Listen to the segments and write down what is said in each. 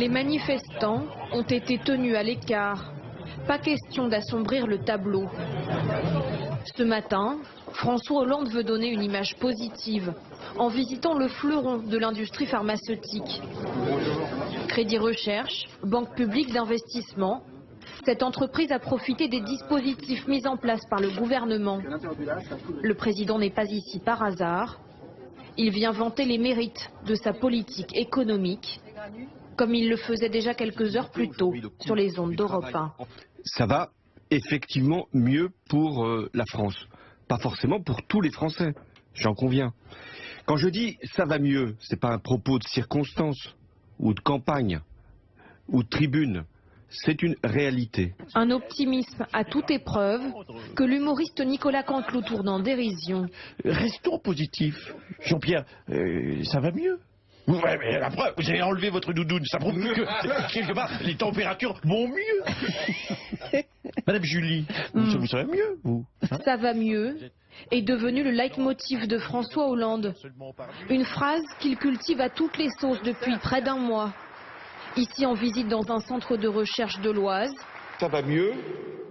Les manifestants ont été tenus à l'écart. Pas question d'assombrir le tableau. Ce matin, François Hollande veut donner une image positive en visitant le fleuron de l'industrie pharmaceutique. Crédit Recherche, banque publique d'investissement, cette entreprise a profité des dispositifs mis en place par le gouvernement. Le président n'est pas ici par hasard. Il vient vanter les mérites de sa politique économique, comme il le faisait déjà quelques heures plus tôt sur les ondes d'Europe 1. Ça va effectivement mieux pour la France. Pas forcément pour tous les Français, j'en conviens. Quand je dis ça va mieux, c'est pas un propos de circonstance ou de campagne ou de tribune. C'est une réalité. Un optimisme à toute épreuve que l'humoriste Nicolas Canteloup tourne en dérision. Restons positifs. Jean-Pierre, ça va mieux. Ouais, mais la preuve, vous avez enlevé votre doudoune, ça prouve que quelque part les températures vont mieux. Madame Julie, vous savez mieux, vous hein? Ça va mieux est devenu le leitmotiv de François Hollande. Une phrase qu'il cultive à toutes les sauces depuis près d'un mois. Ici en visite dans un centre de recherche de l'Oise. Ça va mieux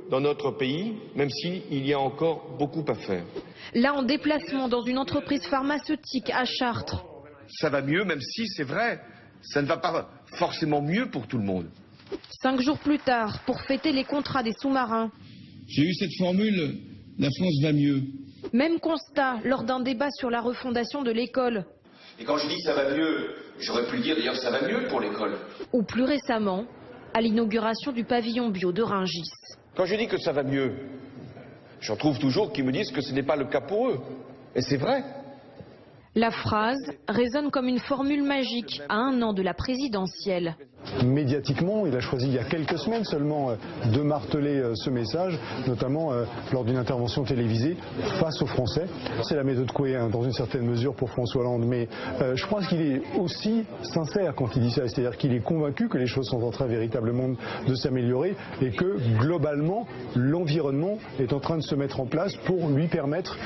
dans notre pays, même s'il y a encore beaucoup à faire. Là en déplacement dans une entreprise pharmaceutique à Chartres. Ça va mieux, même si c'est vrai, ça ne va pas forcément mieux pour tout le monde. 5 jours plus tard, pour fêter les contrats des sous-marins. J'ai eu cette formule, la France va mieux. Même constat lors d'un débat sur la refondation de l'école. Et quand je dis ça va mieux, j'aurais pu dire d'ailleurs ça va mieux pour l'école. Ou plus récemment, à l'inauguration du pavillon bio de Rungis. Quand je dis que ça va mieux, j'en trouve toujours qui me disent que ce n'est pas le cas pour eux. Et c'est vrai. La phrase résonne comme une formule magique à 1 an de la présidentielle. Médiatiquement, il a choisi il y a quelques semaines seulement de marteler ce message, notamment lors d'une intervention télévisée face aux Français. C'est la méthode Coué dans une certaine mesure pour François Hollande, mais je pense qu'il est aussi sincère quand il dit ça, c'est-à-dire qu'il est convaincu que les choses sont en train véritablement de s'améliorer et que globalement l'environnement est en train de se mettre en place pour lui permettre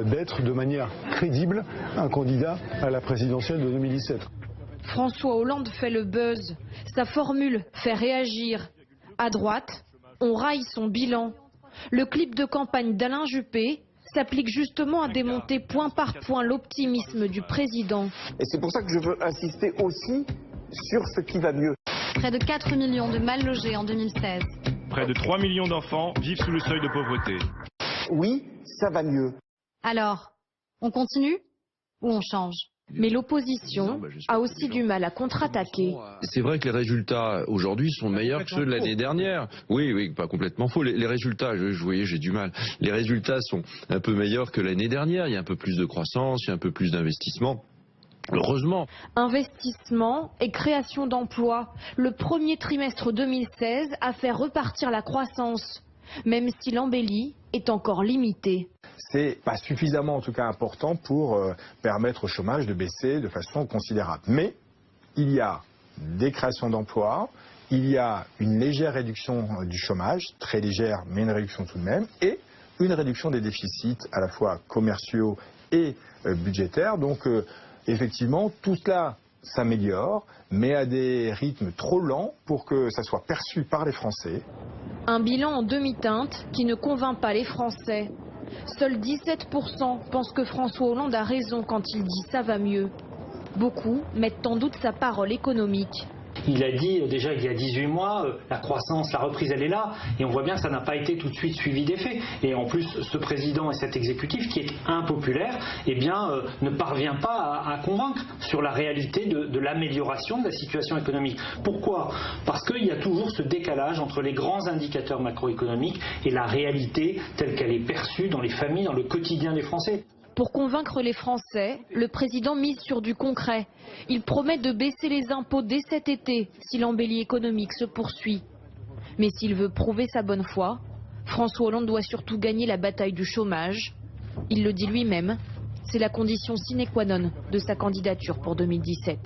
d'être de manière crédible un candidat à la présidentielle de 2017. François Hollande fait le buzz. Sa formule fait réagir. À droite, on raille son bilan. Le clip de campagne d'Alain Juppé s'applique justement à démonter point par point l'optimisme du président. Et c'est pour ça que je veux insister aussi sur ce qui va mieux. Près de 4 millions de mal logés en 2016. Près de 3 millions d'enfants vivent sous le seuil de pauvreté. Oui, ça va mieux. Alors, on continue ou on change ? Mais l'opposition a aussi du mal à contre-attaquer. C'est vrai que les résultats aujourd'hui sont meilleurs que ceux de l'année dernière. Oui, pas complètement faux. Les résultats, vous voyez, j'ai du mal. Les résultats sont un peu meilleurs que l'année dernière. Il y a un peu plus de croissance, il y a un peu plus d'investissement. Heureusement. Investissement et création d'emplois. Le premier trimestre 2016 a fait repartir la croissance, même si l'embellie est encore limitée. C'est pas suffisamment en tout cas important pour permettre au chômage de baisser de façon considérable. Mais il y a des créations d'emplois, il y a une légère réduction du chômage, très légère mais une réduction tout de même, et une réduction des déficits à la fois commerciaux et budgétaires. Donc effectivement tout cela s'améliore, mais à des rythmes trop lents pour que ça soit perçu par les Français. Un bilan en demi-teinte qui ne convainc pas les Français. Seuls 17% pensent que François Hollande a raison quand il dit ça va mieux. Beaucoup mettent en doute sa parole économique. Il a dit déjà il y a 18 mois, la croissance, la reprise elle est là, et on voit bien que ça n'a pas été tout de suite suivi d'effet. Et en plus, ce président et cet exécutif qui est impopulaire, ne parvient pas à convaincre sur la réalité de l'amélioration de la situation économique. Pourquoi ? Parce qu'il y a toujours ce décalage entre les grands indicateurs macroéconomiques et la réalité telle qu'elle est perçue dans les familles, dans le quotidien des Français. Pour convaincre les Français, le président mise sur du concret. Il promet de baisser les impôts dès cet été si l'embellie économique se poursuit. Mais s'il veut prouver sa bonne foi, François Hollande doit surtout gagner la bataille du chômage. Il le dit lui-même, c'est la condition sine qua non de sa candidature pour 2017.